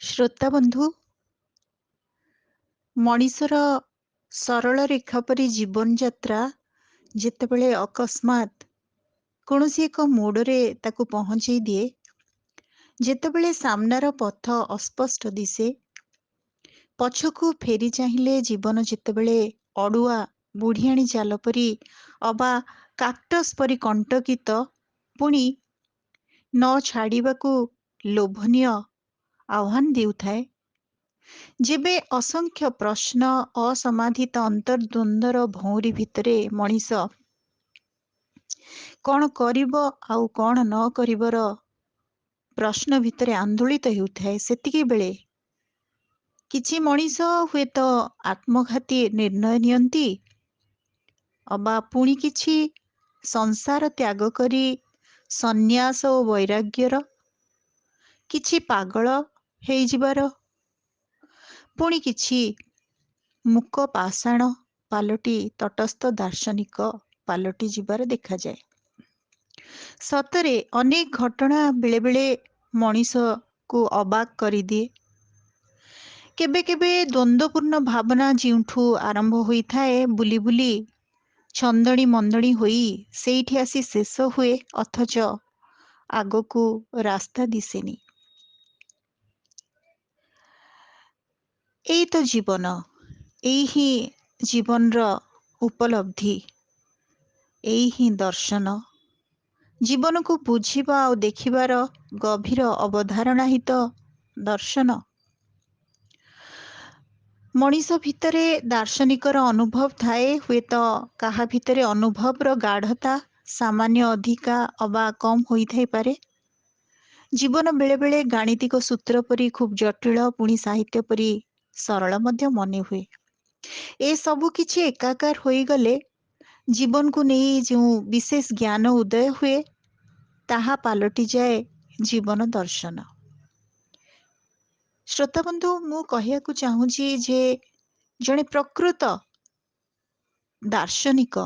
ଶ୍ରୋତା ବନ୍ଧୁ, ମଣିଷର ସରଳ ରେଖା ପରି ଜୀବନଯାତ୍ରା ଯେତେବେଳେ ଅକସ୍ମାତ୍ କୌଣସି ଏକ ମୋଡ଼ରେ ତାକୁ ପହଞ୍ଚେଇ ଦିଏ, ଯେତେବେଳେ ସାମ୍ନାର ପଥ ଅସ୍ପଷ୍ଟ ଦିଶେ, ପଛକୁ ଫେରି ଚାହିଁଲେ ଜୀବନ ଯେତେବେଳେ ଅଡ଼ୁଆ ବୁଢ଼ିଆଣୀ ଜାଲ ପରି ଅବା କାକ୍ଟସ୍ ପରି କଣ୍ଟକିତ, ପୁଣି ନ ଛାଡ଼ିବାକୁ ଲୋଭନୀୟ ଆହ୍ୱାନ ଦେଉଥାଏ, ଯେବେ ଅସଂଖ୍ୟ ପ୍ରଶ୍ନ ଅସମାଧିତ ଅନ୍ତର୍ଦ୍ୱନ୍ଦ୍ୱର ଭଉଁରୀ ଭିତରେ ମଣିଷ କ'ଣ କରିବ ଆଉ କ'ଣ ନ କରିବାର ପ୍ରଶ୍ନ ଭିତରେ ଆନ୍ଦୋଳିତ ହେଉଥାଏ, ସେତିକି ବେଳେ କିଛି ମଣିଷ ହୁଏତ ଆତ୍ମଘାତୀ ନିର୍ଣ୍ଣୟ ନିଅନ୍ତି, ଅବା ପୁଣି କିଛି ସଂସାର ତ୍ୟାଗ କରି ସନ୍ନ୍ୟାସ ଓ ବୈରାଗ୍ୟର, କିଛି ପାଗଳ ହେଇଯିବାର, ପୁଣି କିଛି ମୂକ ପାଷାଣ ପାଲଟି ତଟସ୍ଥ ଦାର୍ଶନିକ ପାଲଟି ଯିବାର ଦେଖାଯାଏ। ସତରେ ଅନେକ ଘଟଣା ବେଳେବେଳେ ମଣିଷକୁ ଅବାକ୍ କରିଦିଏ। କେବେ କେବେ ଦ୍ୱନ୍ଦ୍ୱପୂର୍ଣ୍ଣ ଭାବନା ଯେଉଁଠୁ ଆରମ୍ଭ ହୋଇଥାଏ, ବୁଲି ବୁଲି ଛନ୍ଦଣି ମନ୍ଦଣି ହୋଇ ସେଇଠି ଆସି ଶେଷ ହୁଏ, ଅଥଚ ଆଗକୁ ରାସ୍ତା ଦିଶେନି। ଏଇ ତ ଜୀବନ, ଏଇ ହିଁ ଜୀବନର ଉପଲବ୍ଧି, ଏଇ ହିଁ ଦର୍ଶନ। ଜୀବନକୁ ବୁଝିବା ଆଉ ଦେଖିବାର ଗଭୀର ଅବଧାରଣା ହିଁ ତ ଦର୍ଶନ। ମଣିଷ ଭିତରେ ଦାର୍ଶନିକର ଅନୁଭବ ଥାଏ, ହୁଏତ କାହା ଭିତରେ ଅନୁଭବର ଗାଢ଼ତା ସାମାନ୍ୟ ଅଧିକା ଅବା କମ୍ ହୋଇଥାଇପାରେ। ଜୀବନ ବେଳେବେଳେ ଗାଣିତିକ ସୂତ୍ର ପରି ଖୁବ୍ ଜଟିଳ, ପୁଣି ସାହିତ୍ୟ ପରି ସରଳ ମଧ୍ୟ ମନେ ହୁଏ। ଏସବୁ କିଛି ଏକାକାର ହୋଇଗଲେ ଜୀବନକୁ ନେଇ ଯେଉଁ ବିଶେଷ ଜ୍ଞାନ ଉଦୟ ହୁଏ, ତାହା ପାଲଟିଯାଏ ଜୀବନ ଦର୍ଶନ। ଶ୍ରୋତାବନ୍ଧୁ, ମୁଁ କହିବାକୁ ଚାହୁଁଛି ଯେ ଜଣେ ପ୍ରକୃତ ଦାର୍ଶନିକ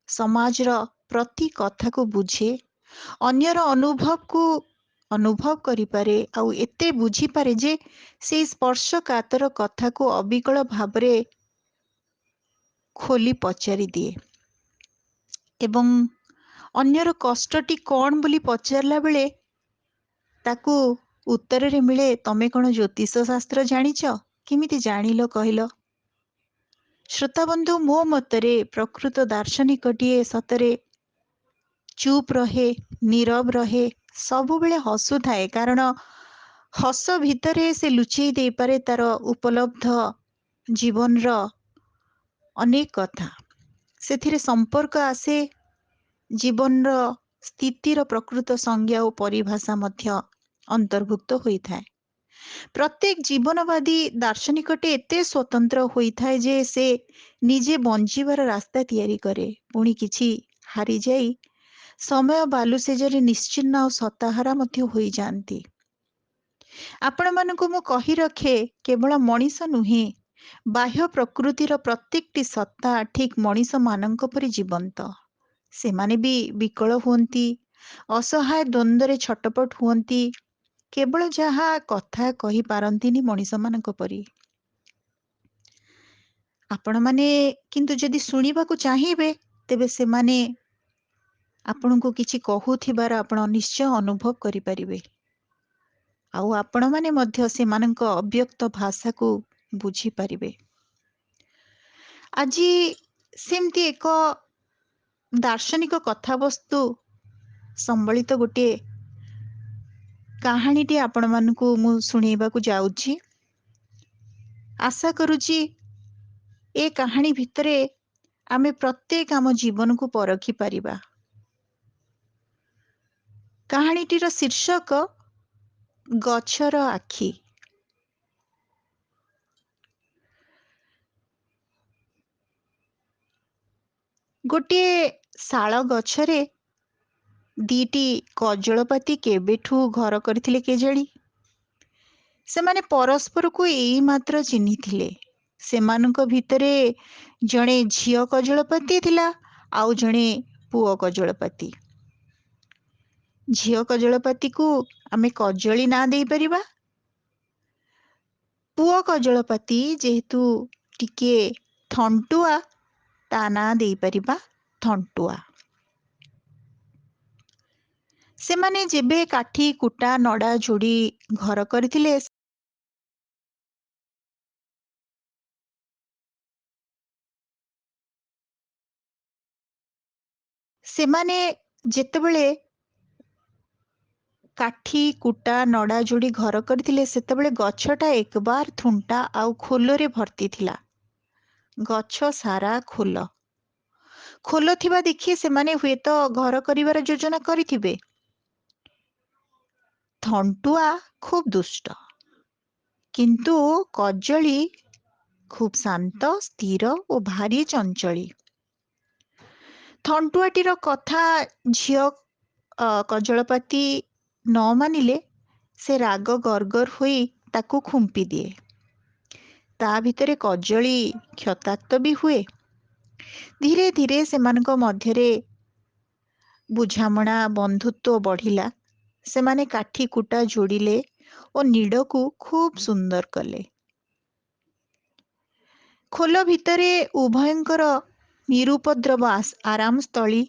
ସମାଜର ପ୍ରତି କଥାକୁ ବୁଝେ, ଅନ୍ୟର ଅନୁଭବକୁ ଅନୁଭବ କରିପାରେ, ଆଉ ଏତେ ବୁଝିପାରେ ଯେ ସେଇ ସ୍ପର୍ଶକାତର କଥାକୁ ଅବିକଳ ଭାବରେ ଖୋଲି ପଚାରି ଦିଏ ଏବଂ ଅନ୍ୟର କଷ୍ଟଟି କ'ଣ ବୋଲି ପଚାରିଲା ବେଳେ ତାକୁ ଉତ୍ତରରେ ମିଳେ, ତମେ କ'ଣ ଜ୍ୟୋତିଷ ଶାସ୍ତ୍ର ଜାଣିଛ? କେମିତି ଜାଣିଲ କହିଲ? ଶ୍ରୋତାବନ୍ଧୁ, ମୋ ମତରେ ପ୍ରକୃତ ଦାର୍ଶନିକଟିଏ ସତରେ ଚୁପ୍ ରହେ, ନୀରବ ରହେ, ସବୁବେଳେ ହସୁଥାଏ, କାରଣ ହସ ଭିତରେ ସେ ଲୁଚେଇ ଦେଇପାରେ ତାର ଉପଲବ୍ଧ ଜୀବନର ଅନେକ କଥା। ସେଥିରେ ସମ୍ପର୍କ ଆସେ, ଜୀବନର ସ୍ଥିତିର ପ୍ରକୃତ ସଂଜ୍ଞା ଓ ପରିଭାଷା ମଧ୍ୟ ଅନ୍ତର୍ଭୁକ୍ତ ହୋଇଥାଏ। ପ୍ରତ୍ୟେକ ଜୀବନବାଦୀ ଦାର୍ଶନିକଟେ ଏତେ ସ୍ୱତନ୍ତ୍ର ହୋଇଥାଏ ଯେ ସେ ନିଜେ ବଞ୍ଚିବାର ରାସ୍ତା ତିଆରି କରେ, ପୁଣି କିଛି ହାରିଯାଇ ସମୟ ବାଲୁସେଜରେ ନିଶ୍ଚିହ୍ନ ଆଉ ସତାହାରା ମଧ୍ୟ ହୋଇଯାଆନ୍ତି। ଆପଣମାନଙ୍କୁ ମୁଁ କହି ରଖେ, କେବଳ ମଣିଷ ନୁହେଁ, ବାହ୍ୟ ପ୍ରକୃତିର ପ୍ରତ୍ୟେକଟି ସତ୍ତା ଠିକ୍ ମଣିଷମାନଙ୍କ ପରି ଜୀବନ୍ତ। ସେମାନେ ବି ବିକଳ ହୁଅନ୍ତି, ଅସହାୟ ଦ୍ୱନ୍ଦ୍ୱରେ ଛଟପଟ ହୁଅନ୍ତି, କେବଳ ଯାହା କଥା କହିପାରନ୍ତିନି ମଣିଷମାନଙ୍କ ପରି। ଆପଣମାନେ କିନ୍ତୁ ଯଦି ଶୁଣିବାକୁ ଚାହିଁବେ, ତେବେ ସେମାନେ ଆପଣଙ୍କୁ କିଛି କହୁଥିବାର ଆପଣ ନିଶ୍ଚୟ ଅନୁଭବ କରିପାରିବେ, ଆଉ ଆପଣମାନେ ମଧ୍ୟ ସେମାନଙ୍କ ଅବ୍ୟକ୍ତ ଭାଷାକୁ ବୁଝିପାରିବେ। ଆଜି ସେମିତି ଏକ ଦାର୍ଶନିକ କଥାବସ୍ତୁ ସମ୍ବଳିତ ଗୋଟିଏ କାହାଣୀଟି ଆପଣମାନଙ୍କୁ ମୁଁ ଶୁଣେଇବାକୁ ଯାଉଛି। ଆଶା କରୁଛି ଏ କାହାଣୀ ଭିତରେ ଆମେ ପ୍ରତ୍ୟେକ ଆମ ଜୀବନକୁ ପରଖି ପାରିବା। କାହାଣୀଟିର ଶୀର୍ଷକ ଗଛର ଆଖି। ଗୋଟିଏ ଶାଳ ଗଛରେ ଦିଟି କଜଳପାତି କେବେଠୁ ଘର କରିଥିଲେ କେଜାଣି। ସେମାନେ ପରସ୍ପରକୁ ଏଇମାତ୍ର ଚିହ୍ନିଥିଲେ। ସେମାନଙ୍କ ଭିତରେ ଜଣେ ଝିଅ କଜଳପାତି ଥିଲା, ଆଉ ଜଣେ ପୁଅ କଜଳପାତି। ଝିଅ କଜଳପାତିକୁ ଆମେ କଜଳି ନାଁ ଦେଇପାରିବା, ପୁଅ କଜଳପାତି ଯେହେତୁ ଟିକିଏ ଥଣ୍ଟୁଆ, ତା ନାଁ ଦେଇପାରିବା ଥଣ୍ଟୁଆ। ସେମାନେ ଯେବେ କାଠି କୁଟା ନଡ଼ା ଯୋଡ଼ି ଘର କରିଥିଲେ, ସେମାନେ ଯେତେବେଳେ କାଠି କୁଟା ନଡ଼ା ଯୋଡ଼ି ଘର କରିଥିଲେ, ସେତେବେଳେ ଗଛଟା ଏକବାର ଥୁଣ୍ଟା ଆଉ ଖୋଲରେ ଭର୍ତ୍ତି ଥିଲା। ଗଛ ସାରା ଖୋଲ ଖୋଲ ଥିବା ଦେଖି ସେମାନେ ହୁଏତ ଘର କରିବାର ଯୋଜନା କରିଥିବେ। ଥଣ୍ଟୁଆ ଖୁବ୍ ଦୁଷ୍ଟ, କିନ୍ତୁ କଜଳି ଖୁବ୍ ଶାନ୍ତ, ସ୍ଥିର ଓ ଭାରି ଚଞ୍ଚଳି। ଥଣ୍ଟୁଆଟିର କଥା ଝିଅ କଜଳପାତି ନ ମାନିଲେ ସେ ରାଗ ଗର୍ଗର ହୋଇ ତାକୁ ଖୁମ୍ପି ଦିଏ। ତା ଭିତରେ କଜଳି କ୍ଷତାକ୍ତ ବି ହୁଏ। ଧୀରେ ଧୀରେ ସେମାନଙ୍କ ମଧ୍ୟରେ ବୁଝାମଣା ବନ୍ଧୁତ୍ୱ ବଢ଼ିଲା। ସେମାନେ କାଠି କୁଟା ଯୋଡ଼ିଲେ ଓ ନିଡ଼କୁ ଖୁବ୍ ସୁନ୍ଦର କଲେ। ଖୋଲ ଭିତରେ ଉଭୟଙ୍କର ନିରୁପଦ୍ରବ ଆରାମ ସ୍ଥଳୀ।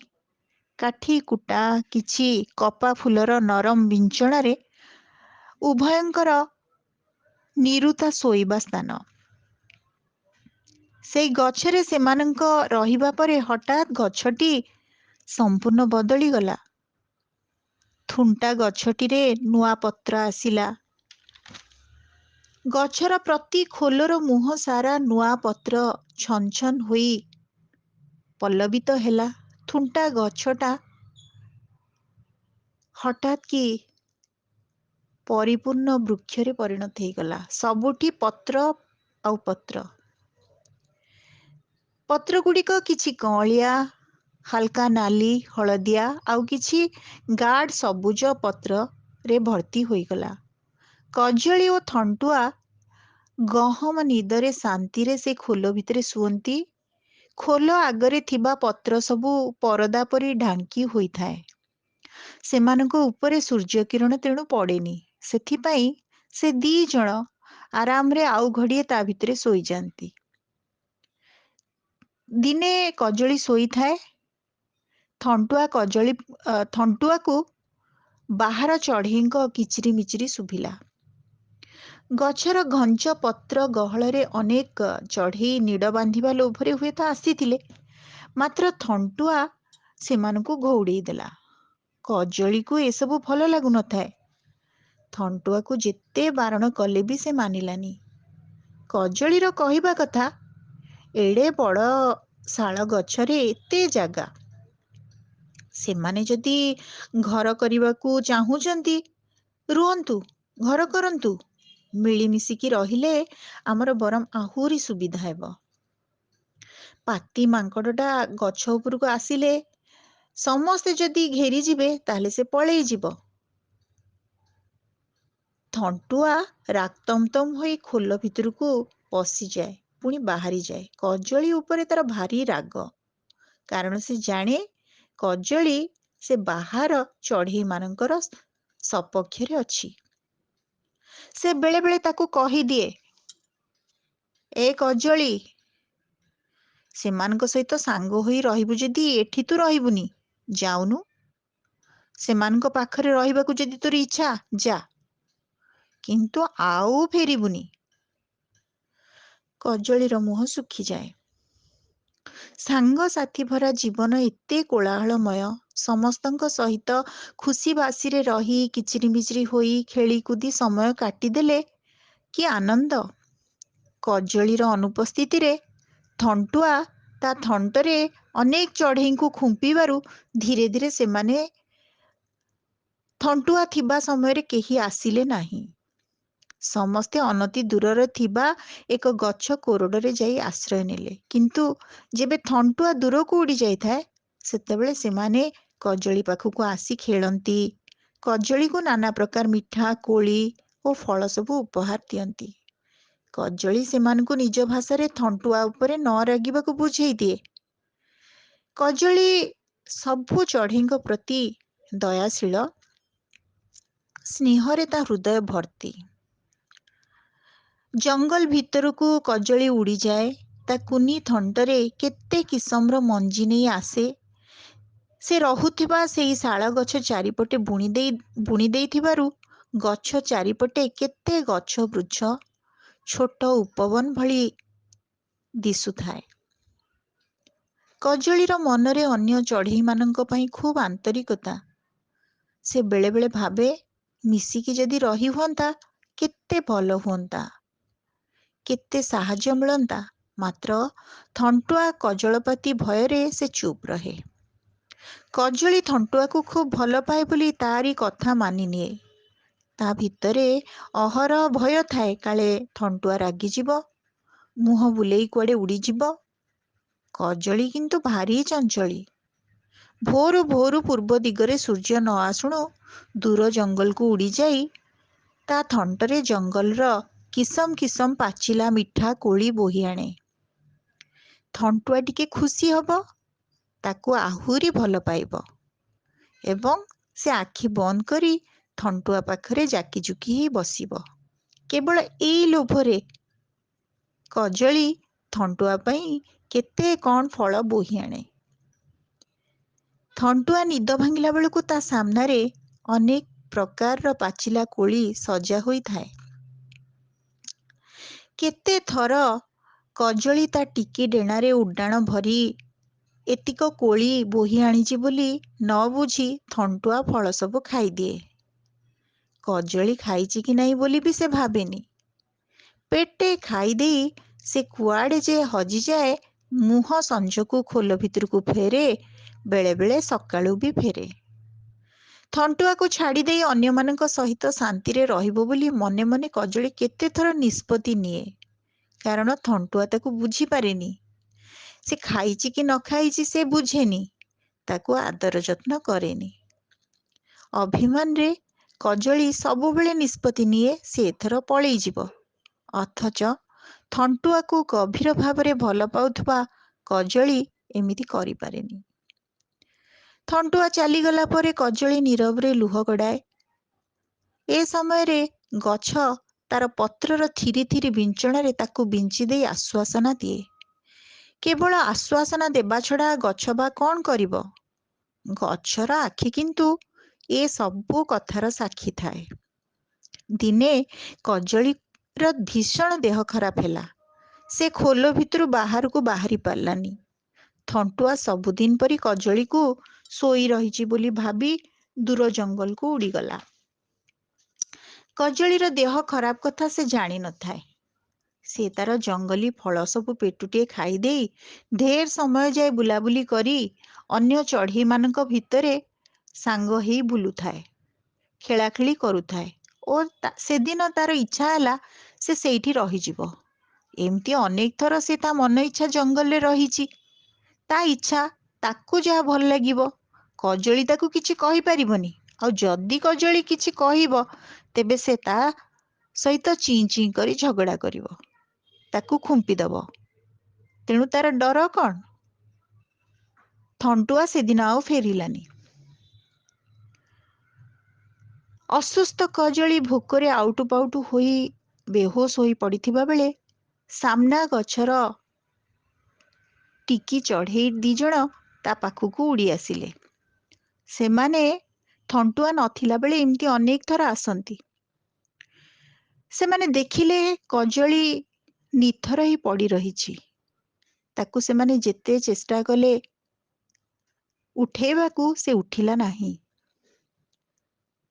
କାଠି କୁଟା କିଛି କପା ଫୁଲର ନରମ ବିଞ୍ଚଣାରେ ଉଭୟଙ୍କର ନିରୁତା ଶୋଇବା ସ୍ଥାନ। ସେଇ ଗଛରେ ସେମାନଙ୍କ ରହିବା ପରେ ହଠାତ୍ ଗଛଟି ସମ୍ପୂର୍ଣ୍ଣ ବଦଳିଗଲା। ଥୁଣ୍ଟା ଗଛଟିରେ ନୂଆ ପତ୍ର ଆସିଲା। ଗଛର ପ୍ରତି ଖୋଲର ମୁହଁ ସାରା ନୂଆ ପତ୍ର ଛନ ଛନ ହୋଇ ପଲ୍ଲବିତ ହେଲା। ଥୁଣ୍ଟା ଗଛଟା ହଠାତ୍ କି ପରିପୂର୍ଣ୍ଣ ବୃକ୍ଷରେ ପରିଣତ ହେଇଗଲା। ସବୁଠି ପତ୍ର ଆଉ ପତ୍ର। ପତ୍ରଗୁଡ଼ିକ କିଛି କଅଁଳିଆ, ହାଲକା ନାଲି, ହଳଦିଆ, ଆଉ କିଛି ଗାଢ଼ ସବୁଜ ପତ୍ରରେ ଭର୍ତ୍ତି ହୋଇଗଲା। କଜଳି ଓ ଥଣ୍ଟୁଆ ଗହମ ନିଦରେ ଶାନ୍ତିରେ ସେ ଖୋଲ ଭିତରେ ଶୁଅନ୍ତି। ଖୋଲ ଆଗରେ ଥିବା ପତ୍ର ସବୁ ପରଦା ପରି ଢାଙ୍କି ହୋଇଥାଏ। ସେମାନଙ୍କ ଉପରେ ସୂର୍ଯ୍ୟକିରଣ ତେଣୁ ପଡ଼େନି। ସେଥିପାଇଁ ସେ ଦି ଜଣ ଆରାମରେ ଆଉ ଘଡ଼ିଏ ତା ଭିତରେ ଶୋଇଯାଆନ୍ତି। ଦିନେ କଜଳି ଶୋଇଥାଏ। ଥଣ୍ଟୁଆକୁ ବାହାର ଚଢ଼େଇଙ୍କ କିଚିରି ମିଚିରି ଶୁଭିଲା। ଗଛର ଘଞ୍ଚ ପତ୍ର ଗହଳରେ ଅନେକ ଚଢ଼େଇ ନିଡ଼ ବାନ୍ଧିବା ଲୋଭରେ ହୁଏତ ଆସିଥିଲେ। ମାତ୍ର ଥଣ୍ଟୁଆ ସେମାନଙ୍କୁ ଘଉଡ଼େଇ ଦେଲା। କଜଳିକୁ ଏସବୁ ଭଲ ଲାଗୁନଥାଏ। ଥଣ୍ଟୁଆକୁ ଯେତେ ବାରଣ କଲେ ବି ସେ ମାନିଲାନି। କଜଳିର କହିବା କଥା, ଏଡ଼େ ବଡ଼ ଶାଳ ଗଛରେ ଏତେ ଜାଗା, ସେମାନେ ଯଦି ଘର କରିବାକୁ ଚାହୁଁଛନ୍ତି, ରୁହନ୍ତୁ, ଘର କରନ୍ତୁ। ମିଳିମିଶିକି ରହିଲେ ଆମର ବରଂ ଆହୁରି ସୁବିଧା ହେବ। ପାତି ମାଙ୍କଡ଼ଟା ଗଛ ଉପରକୁ ଆସିଲେ ସମସ୍ତେ ଯଦି ଘେରିଯିବେ, ତାହେଲେ ସେ ପଳେଇ ଯିବ। ଥଣ୍ଟୁଆ ରାକ୍ତମତମ ହୋଇ ଖୋଲ ଭିତରକୁ ପଶିଯାଏ, ପୁଣି ବାହାରିଯାଏ। କଜଳି ଉପରେ ତାର ଭାରି ରାଗ, କାରଣ ସେ ଜାଣେ କଜଳି ସେ ବାହାର ଚଢ଼େଇମାନଙ୍କର ସପକ୍ଷରେ ଅଛି। ସେ ବେଳେ ବେଳେ ତାକୁ କହିଦିଏ, ଏ କଜଳି, ସେମାନଙ୍କ ସହିତ ସାଙ୍ଗ ହୋଇ ରହିବୁ ଯଦି ଏଠି ତୁ ରହିବୁନି, ଯାଉନୁ। ସେମାନଙ୍କ ପାଖରେ ରହିବାକୁ ଯଦି ତୋର ଇଚ୍ଛା, ଯା, କିନ୍ତୁ ଆଉ ଫେରିବୁନି। କଜଳିର ମୁହଁ ଶୁଖିଯାଏ। ସାଙ୍ଗସାଥୀ ଭରା ଜୀବନ ଏତେ କୋଳାହଳମୟ। ସମସ୍ତଙ୍କ ସହିତ ଖୁସି ବାସିରେ ରହି କିଚିରି ମିଚିରି ହୋଇ ଖେଳିକୁଦି ସମୟ କାଟିଦେଲେ କି ଆନନ୍ଦ। କଜଳିର ଅନୁପସ୍ଥିତିରେ ଥଣ୍ଟୁଆ ତା ଥଣ୍ଟରେ ଅନେକ ଚଢ଼େଇଙ୍କୁ ଖୁମ୍ପିବାରୁ ଧୀରେ ଧୀରେ ସେମାନେ ଥଣ୍ଟୁଆ ଥିବା ସମୟରେ କେହି ଆସିଲେ ନାହିଁ। ସମସ୍ତେ ଅନତି ଦୂରରେ ଥିବା ଏକ ଗଛ କୋରଡ଼ରେ ଯାଇ ଆଶ୍ରୟ ନେଲେ। କିନ୍ତୁ ଯେବେ ଥଣ୍ଟୁଆ ଦୂରକୁ ଉଡ଼ି ଯାଇଥାଏ, ସେତେବେଳେ ସେମାନେ କଜଳି ପାଖକୁ ଆସି ଖେଳନ୍ତି। କଜଳିକୁ ନାନା ପ୍ରକାର ମିଠା, କୋଳି ଓ ଫଳ ସବୁ ଉପହାର ଦିଅନ୍ତି। କଜଳି ସେମାନଙ୍କୁ ନିଜ ଭାଷାରେ ଥଣ୍ଟୁଆ ଉପରେ ନ ରାଗିବାକୁ ବୁଝେଇ ଦିଏ। କଜଳି ସବୁ ଚଢ଼େଇଙ୍କ ପ୍ରତି ଦୟାଶୀଳ। ସ୍ନେହରେ ତା ହୃଦୟ ଭର୍ତ୍ତି। ଜଙ୍ଗଲ ଭିତରକୁ କଜଳି ଉଡ଼ିଯାଏ। ତା କୁନି ଥଣ୍ଟରେ କେତେ କିସମର ମଞ୍ଜି ନେଇ ଆସେ। ସେ ରହୁଥିବା ସେଇ ଶାଳ ଗଛ ଚାରିପଟେ ବୁଣି ଦେଇଥିବାରୁ ଗଛ ଚାରିପଟେ କେତେ ଗଛ ବୃକ୍ଷ ଛୋଟ ଉପବନ ଭଳି ଦିଶୁଥାଏ। କଜଳିର ମନରେ ଅନ୍ୟ ଚଢ଼େଇମାନଙ୍କ ପାଇଁ ଖୁବ୍ ଆନ୍ତରିକତା। ସେ ବେଳେ ବେଳେ ଭାବେ, ମିଶିକି ଯଦି ରହି ହୁଅନ୍ତା କେତେ ଭଲ ହୁଅନ୍ତା, କେତେ ସାହାଯ୍ୟ ମିଳନ୍ତା। ମାତ୍ର ଥଣ୍ଟୁଆ କଜଳପାତି ଭୟରେ ସେ ଚୁପ୍ ରହେ। କଜଳି ଥଣ୍ଟୁଆକୁ ଖୁବ୍ ଭଲ ପାଏ ବୋଲି ତାରି କଥା ମାନିନିଏ। ତା ଭିତରେ ଅହରହ ଭୟ ଥାଏ, କାଳେ ଥଣ୍ଟୁଆ ରାଗିଯିବ, ମୁହଁ ବୁଲେଇ କୁଆଡ଼େ ଉଡ଼ିଯିବ। କଜଳି କିନ୍ତୁ ଭାରି ଚଞ୍ଚଳି। ଭୋରୁ ଭୋରୁ ପୂର୍ବ ଦିଗରେ ସୂର୍ଯ୍ୟ ନ ଆସୁଣୁ ଦୂର ଜଙ୍ଗଲକୁ ଉଡ଼ିଯାଇ ତା ଥଣ୍ଟରେ ଜଙ୍ଗଲର କିସମ କିସମ ପାଚିଲା ମିଠା କୋଳି ବୋହି ଆଣେ। ଥଣ୍ଟୁଆ ଟିକେ ଖୁସି ହବ, ତାକୁ ଆହୁରି ଭଲ ପାଇବ ଏବଂ ସେ ଆଖି ବନ୍ଦ କରି ଥଣ୍ଟୁଆ ପାଖରେ ଜାକିଜୁକି ହେଇ ବସିବ। କେବଳ ଏଇ ଲୋଭରେ କଜଳି ଥଣ୍ଟୁଆ ପାଇଁ କେତେ କ'ଣ ଫଳ ବୋହି ଆଣେ। ଥଣ୍ଟୁଆ ନିଦ ଭାଙ୍ଗିଲା ବେଳକୁ ତା ସାମ୍ନାରେ ଅନେକ ପ୍ରକାରର ପାଚିଲା କୋଳି ସଜା ହୋଇଥାଏ। କେତେ ଥର କଜଳି ତା ଟିକି ଡେଣାରେ ଉଡ଼ାଣ ଭରି ଏତିକ କୋଳି ବୋହି ଆଣିଛି ବୋଲି ନ ବୁଝି ଥଣ୍ଟୁଆ ଫଳ ସବୁ ଖାଇଦିଏ। କଜଳି ଖାଇଛି କି ନାହିଁ ବୋଲି ବି ସେ ଭାବେନି। ପେଟେ ଖାଇଦେଇ ସେ କୁଆଡ଼େ ଯେ ହଜିଯାଏ। ମୁହଁ ସଞ୍ଜକୁ ଖୋଲ ଭିତରକୁ ଫେରେ, ବେଳେବେଳେ ସକାଳୁ ବି ଫେରେ। ଥଣ୍ଟୁଆକୁ ଛାଡ଼ିଦେଇ ଅନ୍ୟମାନଙ୍କ ସହିତ ଶାନ୍ତିରେ ରହିବ ବୋଲି ମନେ ମନେ କଜଳି କେତେଥର ନିଷ୍ପତ୍ତି ନିଏ। କାରଣ ଥଣ୍ଟୁଆ ତାକୁ ବୁଝିପାରେନି। ସେ ଖାଇଛି କି ନ ଖାଇଛି ସେ ବୁଝେନି, ତାକୁ ଆଦର ଯତ୍ନ କରେନି। ଅଭିମାନରେ କଜଳି ସବୁବେଳେ ନିଷ୍ପତ୍ତି ନିଏ ସେ ଏଥର ପଳେଇଯିବ। ଅଥଚ ଥଣ୍ଟୁଆକୁ ଗଭୀର ଭାବରେ ଭଲ ପାଉଥିବା କଜଳି ଏମିତି କରିପାରେନି। ଥଣ୍ଟୁଆ ଚାଲିଗଲା ପରେ କଜଳି ନୀରବରେ ଲୁହ ଗଡ଼ାଏ। ଏ ସମୟରେ ଗଛ ତାର ପତ୍ରର ଥିରି ଥିରି ବିଞ୍ଚଣାରେ ତାକୁ ବିଞ୍ଚି ଦେଇ ଆଶ୍ୱାସନା ଦିଏ। କେବଳ ଆଶ୍ୱାସନା ଦେବା ଛଡ଼ା ଗଛ ବା କ'ଣ କରିବ? ଗଛର ଆଖି କିନ୍ତୁ ଏ ସବୁ କଥାର ସାକ୍ଷୀ ଥାଏ। ଦିନେ କଜଳିର ଭୀଷଣ ଦେହ ଖରାପ ହେଲା। ସେ ଖୋଲ ଭିତରୁ ବାହାରକୁ ବାହାରି ପାରିଲାନି। ଥଣ୍ଟୁଆ ସବୁଦିନ ପରି କଜଳିକୁ ଶୋଇ ରହିଛି ବୋଲି ଭାବି ଦୂର ଜଙ୍ଗଲକୁ ଉଡ଼ିଗଲା। କଜଳିର ଦେହ ଖରାପ କଥା ସେ ଜାଣିନଥାଏ। ସେ ତାର ଜଙ୍ଗଲୀ ଫଳ ସବୁ ପେଟୁଟିଏ ଖାଇଦେଇ ଢେର ସମୟ ଯାଏ ବୁଲାବୁଲି କରି ଅନ୍ୟ ଚଢ଼େଇମାନଙ୍କ ଭିତରେ ସାଙ୍ଗ ହେଇ ବୁଲୁଥାଏ, ଖେଳାଖେଳି କରୁଥାଏ ଓ ସେଦିନ ତାର ଇଚ୍ଛା ହେଲା ସେ ସେଇଠି ରହିଯିବ। ଏମିତି ଅନେକ ଥର ସେ ତା ମନ ଇଚ୍ଛା ଜଙ୍ଗଲରେ ରହିଛି। ତା ଇଚ୍ଛା, ତାକୁ ଯାହା ଭଲ ଲାଗିବ। କଜଳି ତାକୁ କିଛି କହିପାରିବନି। ଆଉ ଯଦି କଜଳି କିଛି କହିବ, ତେବେ ସେ ତା ସହିତ ଚିଁ ଚିଁ କରି ଝଗଡ଼ା କରିବ, ତାକୁ ଖୁମ୍ପିଦବ। ତେଣୁ ତାର ଡର କ'ଣ? ଥଣ୍ଟୁଆ ସେଦିନ ଆଉ ଫେରିଲାନି। ଅସୁସ୍ଥ କଜଳି ଭୋକରେ ଆଉଟୁ ପାଉଟୁ ହୋଇ ବେହୋସ ହୋଇ ପଡ଼ିଥିବା ବେଳେ ସାମ୍ନା ଗଛର ଟିକି ଚଢ଼େଇ 2 ଜଣ ତା ପାଖକୁ ଉଡ଼ି ଆସିଲେ। ସେମାନେ ଥଣ୍ଟୁଆ ନଥିଲା ବେଳେ ଏମିତି ଅନେକ ଥର ଆସନ୍ତି। ସେମାନେ ଦେଖିଲେ କଜଳି ନିଥର ହେଇ ପଡ଼ି ରହିଛି। ତାକୁ ସେମାନେ ଯେତେ ଚେଷ୍ଟା କଲେ ଉଠେଇବାକୁ, ସେ ଉଠିଲା ନାହିଁ।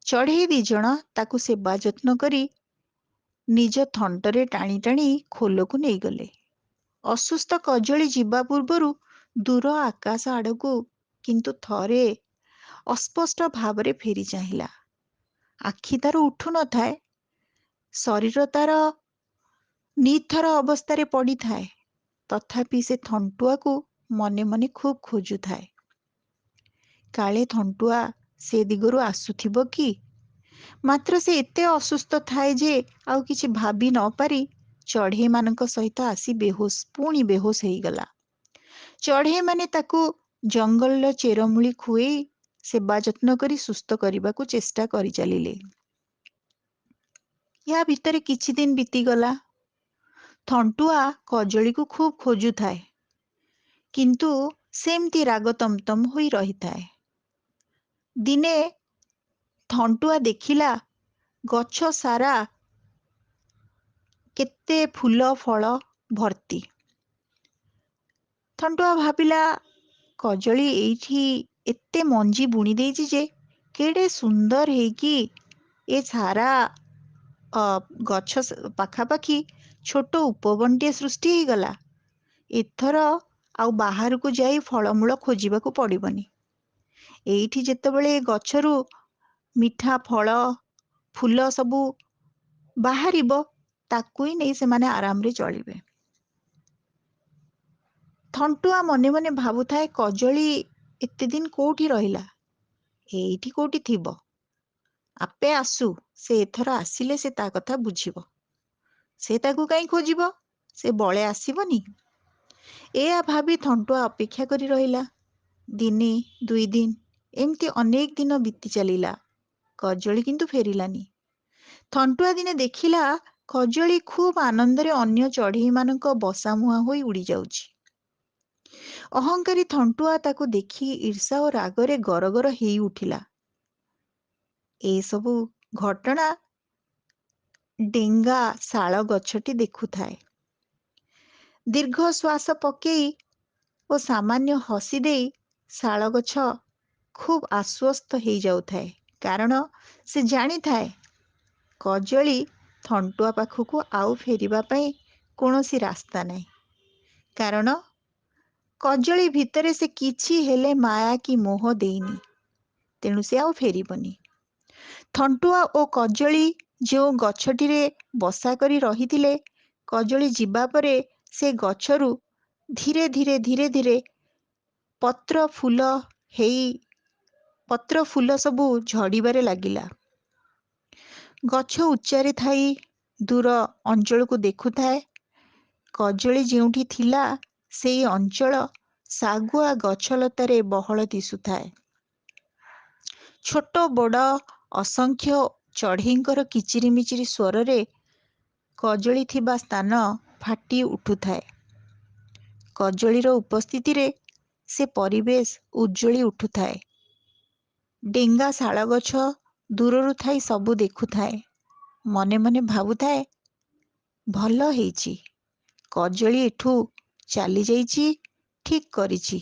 ଚଢ଼େଇ 2 ଜଣ ତାକୁ ସେବା ଯତ୍ନ କରି ନିଜ ଥଣ୍ଟରେ ଟାଣି ଟାଣି ଖୋଲକୁ ନେଇଗଲେ। ଅସୁସ୍ଥ କଜଳି ଯିବା ପୂର୍ବରୁ ଦୂର ଆକାଶ ଆଡ଼କୁ କିନ୍ତୁ ଥରେ ଅସ୍ପଷ୍ଟ ଭାବରେ ଫେରି ଚାହିଁଲା। ଆଖି ତାର ଉଠୁ ନଥାଏ, ଶରୀର ତାର ନିଥର ଅବସ୍ଥାରେ ପଡ଼ିଥାଏ। ତଥାପି ସେ ଥଣ୍ଟୁଆକୁ ମନେ ମନେ ଖୁବ୍ ଖୋଜୁଥାଏ। କାଳେ ଥଣ୍ଟୁଆ ସେ ଦିଗରୁ ଆସୁଥିବ କି? ମାତ୍ର ସେ ଏତେ ଅସୁସ୍ଥ ଥାଏ ଯେ ଆଉ କିଛି ଭାବି ନ ପାରି ଚଢ଼େଇମାନଙ୍କ ସହିତ ଆସି ପୁଣି ବେହୋସ ହେଇଗଲା। ଚଢ଼େଇମାନେ ତାକୁ ଜଙ୍ଗଲର ଚେରମୂଳି ଖୁଏଇ ସେବା ଯତ୍ନ କରି ସୁସ୍ଥ କରିବାକୁ ଚେଷ୍ଟା କରିଚାଲିଲେ। ୟା ଭିତରେ କିଛି ଦିନ ବିତିଗଲା। ଥଣ୍ଟୁଆ କଜଳିକୁ ଖୁବ୍ ଖୋଜୁଥାଏ, କିନ୍ତୁ ସେମିତି ରାଗ ତମତମ ହୋଇ ରହିଥାଏ। ଦିନେ ଥଣ୍ଟୁଆ ଦେଖିଲା ଗଛ ସାରା କେତେ ଫୁଲ ଫଳ ଭର୍ତ୍ତି। ଥଣ୍ଟୁଆ ଭାବିଲା, କଜଳି ଏଇଠି ଏତେ ମଞ୍ଜି ବୁଣି ଦେଇଛି ଯେ କେଡ଼େ ସୁନ୍ଦର ହେଇକି ଏ ସାରା ଗଛ ପାଖାପାଖି ଛୋଟ ଉପବନଟିଏ ସୃଷ୍ଟି ହେଇଗଲା। ଏଥର ଆଉ ବାହାରକୁ ଯାଇ ଫଳମୂଳ ଖୋଜିବାକୁ ପଡ଼ିବନି। ଏଇଠି ଯେତେବେଳେ ଗଛରୁ ମିଠା ଫଳ ଫୁଲ ସବୁ ବାହାରିବ, ତାକୁ ହିଁ ନେଇ ସେମାନେ ଆରାମରେ ଚଳିବେ। ଥଣ୍ଟୁଆ ମନେ ମନେ ଭାବୁଥାଏ, କଜଳି ଏତେ ଦିନ କୋଉଠି ରହିଲା? ଏଇଠି କୋଉଠି ଥିବ। ଆପେ ଆସୁ, ସେ ଏଥର ଆସିଲେ ସେ ତା କଥା ବୁଝିବ। ସେ ତାକୁ କାହିଁ ଖୋଜିବ? ସେ ବଳେ ଆସିବନି। ଏଇଆ ଭାବି ଥଣ୍ଟୁଆ ଅପେକ୍ଷା କରି ରହିଲା। ଦିନେ, 2 ଦିନ, ଏମିତି ଅନେକ ଦିନ ବିତି ଚାଲିଲା। କଜଳି କିନ୍ତୁ ଫେରିଲାନି। ଥଣ୍ଟୁଆ ଦିନେ ଦେଖିଲା କଜଳି ଖୁବ୍ ଆନନ୍ଦରେ ଅନ୍ୟ ଚଢ଼େଇମାନଙ୍କ ବସାମୁହାଁ ହୋଇ ଉଡ଼ି ଯାଉଛି। ଅହଙ୍କାରୀ ଥଣ୍ଟୁଆ ତାକୁ ଦେଖି ଈର୍ଷା ଓ ରାଗରେ ଗରଗର ହେଇ ଉଠିଲା। ଏସବୁ ଘଟଣା ଡେଙ୍ଗା ଶାଳ ଗଛଟି ଦେଖୁଥାଏ। ଦୀର୍ଘ ଶ୍ୱାସ ପକେଇ ଓ ସାମାନ୍ୟ ହସି ଦେଇ ଶାଳ ଗଛ ଖୁବ୍ ଆଶ୍ୱସ୍ତ ହେଇଯାଉଥାଏ, କାରଣ ସେ ଜାଣିଥାଏ କଜଳି ଥଣ୍ଟୁଆ ପାଖକୁ ଆଉ ଫେରିବା ପାଇଁ କୌଣସି ରାସ୍ତା ନାହିଁ। କାରଣ କଜଳି ଭିତରେ ସେ କିଛି ହେଲେ ମାୟା କି ମୋହ ଦେଇନି, ତେଣୁ ସେ ଆଉ ଫେରିବନି। ଥଣ୍ଟୁଆ ଓ କଜଳି ଯେଉଁ ଗଛଟିରେ ବସା କରି ରହିଥିଲେ, କଜଳି ଯିବା ପରେ ସେ ଗଛରୁ ଧୀରେ ଧୀରେ ଧୀରେ ଧୀରେ ପତ୍ର ଫୁଲ ସବୁ ଝଡ଼ିବାରେ ଲାଗିଲା। ଗଛ ଉଚ୍ଚାରେ ଥାଇ ଦୂର ଅଞ୍ଚଳକୁ ଦେଖୁଥାଏ। କଜଳି ଯେଉଁଠି ଥିଲା ସେଇ ଅଞ୍ଚଳ ଶାଗୁଆ ଗଛଲତାରେ ବହଳ ଦିଶୁଥାଏ। ଛୋଟ ବଡ଼ ଅସଂଖ୍ୟ ଚଢ଼େଇଙ୍କର କିଚିରିମିଚିରି ସ୍ୱରରେ କଜଳି ଥିବା ସ୍ଥାନ ଫାଟି ଉଠୁଥାଏ। କଜଳିର ଉପସ୍ଥିତିରେ ସେ ପରିବେଶ ଉଜ୍ଜ୍ୱଳି ଉଠୁଥାଏ। ଡେଙ୍ଗା ଶାଳଗଛ ଦୂରରୁ ଥାଇ ସବୁ ଦେଖୁଥାଏ। ମନେ ମନେ ଭାବୁଥାଏ, ଭଲ ହେଇଛି, କଜଳି ଏଠୁ ଚାଲିଯାଇଛି, ଠିକ୍ କରିଛି।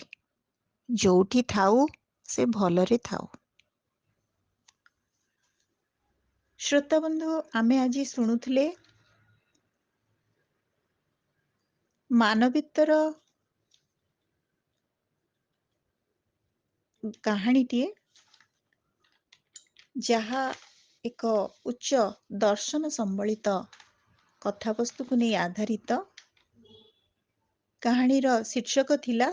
ଯୋଉଠି ଥାଉ ସେ ଭଲରେ ଥାଉ। ଶ୍ରୋତାବନ୍ଧୁ, ଆମେ ଆଜି ଶୁଣୁଥିଲେ ମାନବିତ୍ୱର କାହାଣୀଟିଏ, ଯାହା ଏକ ଉଚ୍ଚ ଦର୍ଶନ ସମ୍ବଳିତ କଥାବସ୍ତୁକୁ ନେଇ ଆଧାରିତ। କାହାଣୀର ଶୀର୍ଷକ ଥିଲା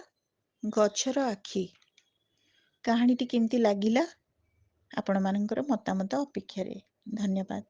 ଗଛର ଆଖି। କାହାଣୀଟି କେମିତି ଲାଗିଲା? ଆପଣମାନଙ୍କର ମତାମତ ଅପେକ୍ଷାରେ। ଧନ୍ୟବାଦ।